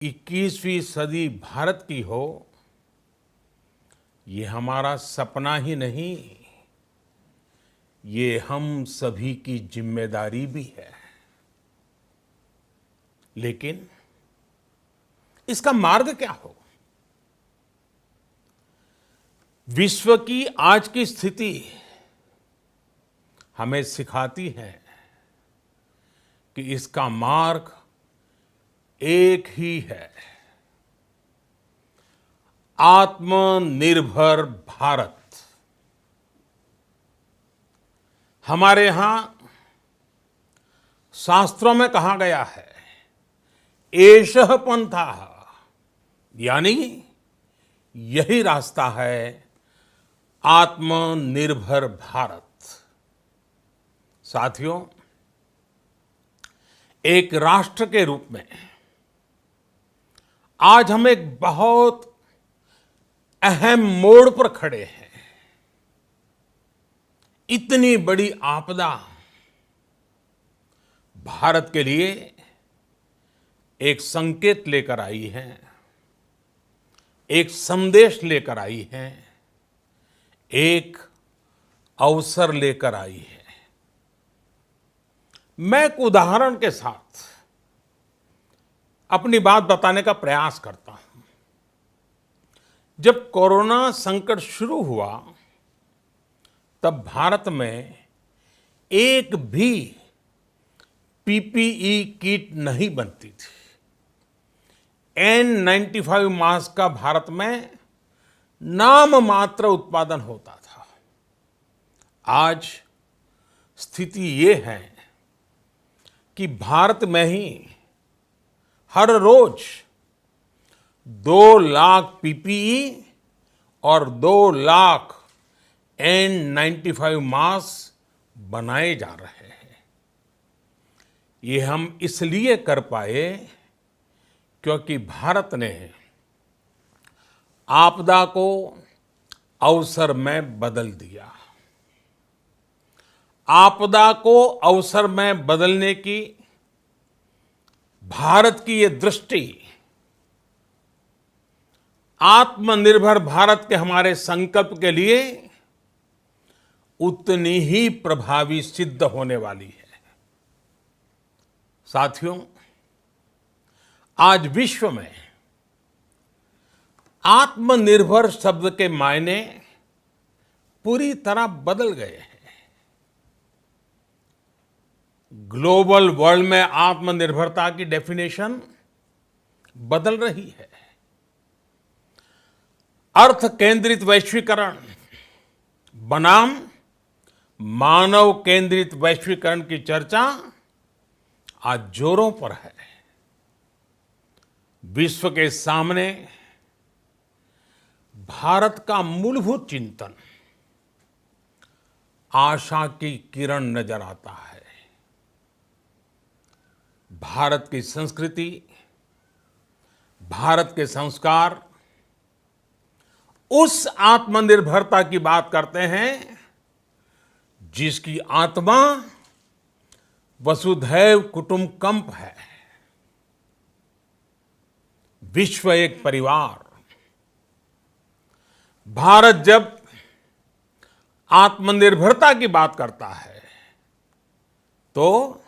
21वीं सदी भारत की हो, ये हमारा सपना ही नहीं, ये हम सभी की जिम्मेदारी भी है। लेकिन इसका मार्ग क्या हो? विश्व की आज की स्थिति हमें सिखाती है कि इसका मार्ग एक ही है, आत्मनिर्भर भारत। हमारे यहां शास्त्रों में कहा गया है, एषः पंथः, यानी यही रास्ता है आत्मनिर्भर भारत। साथियों, एक राष्ट्र के रूप में आज हम एक बहुत अहम मोड़ पर खड़े हैं। इतनी बड़ी आपदा भारत के लिए एक संकेत लेकर आई है, एक संदेश लेकर आई है, एक अवसर लेकर आई है। मैं एक उदाहरण के साथ अपनी बात बताने का प्रयास करता हूं। जब कोरोना संकट शुरू हुआ, तब भारत में एक भी पीपीई किट नहीं बनती थी। N95 मास्क का भारत में नाम मात्र उत्पादन होता था। आज स्थिति ये है कि भारत में ही हर रोज 2 लाख पीपीई और 2 लाख N95 मास्क बनाए जा रहे हैं। ये हम इसलिए कर पाए क्योंकि भारत ने आपदा को अवसर में बदल दिया। आपदा को अवसर में बदलने की भारत की ये दृष्टि आत्मनिर्भर भारत के हमारे संकल्प के लिए उतनी ही प्रभावी सिद्ध होने वाली है। साथियों, आज विश्व में आत्मनिर्भर शब्द के मायने पूरी तरह बदल गए हैं। ग्लोबल वर्ल्ड में आत्मनिर्भरता की डेफिनेशन बदल रही है। अर्थ केंद्रित वैश्वीकरण बनाम मानव केंद्रित वैश्वीकरण की चर्चा आज जोरों पर है। विश्व के सामने भारत का मूलभूत चिंतन आशा की किरण नजर आता है। भारत की संस्कृति, भारत के संस्कार उस आत्मनिर्भरता की बात करते हैं जिसकी आत्मा वसुधैव कुटुंबकम है। विश्व एक परिवार। भारत जब आत्मनिर्भरता की बात करता है तो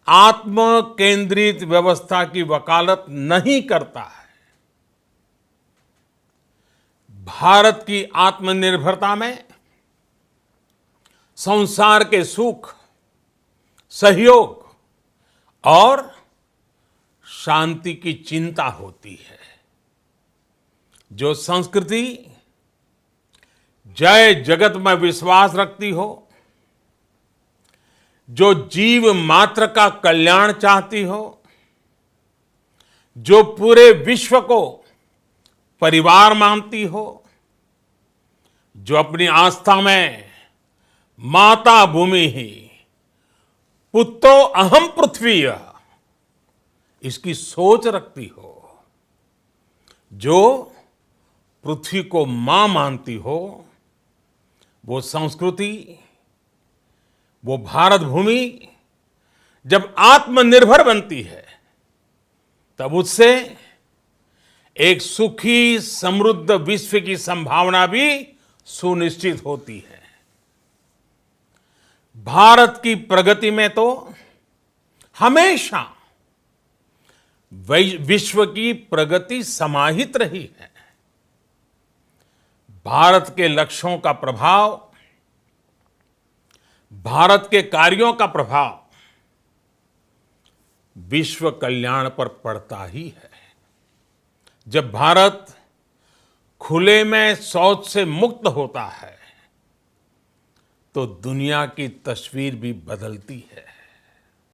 आत्म केंद्रित व्यवस्था की वकालत नहीं करता है। भारत की आत्मनिर्भरता में संसार के सुख, सहयोग और शांति की चिंता होती है। जो संस्कृति जय जगत में विश्वास रखती हो, जो जीव मात्र का कल्याण चाहती हो, जो पूरे विश्व को परिवार मानती हो, जो अपनी आस्था में माता भूमि ही पुत्रो अहम पृथ्वी इसकी सोच रखती हो, जो पृथ्वी को मां मानती हो, वो संस्कृति, वो भारत भूमि जब आत्मनिर्भर बनती है तब उससे एक सुखी समृद्ध विश्व की संभावना भी सुनिश्चित होती है। भारत की प्रगति में तो हमेशा विश्व की प्रगति समाहित रही है। भारत के लक्ष्यों का प्रभाव, भारत के कार्यों का प्रभाव विश्व कल्याण पर पड़ता ही है। जब भारत खुले में शौच से मुक्त होता है तो दुनिया की तस्वीर भी बदलती है।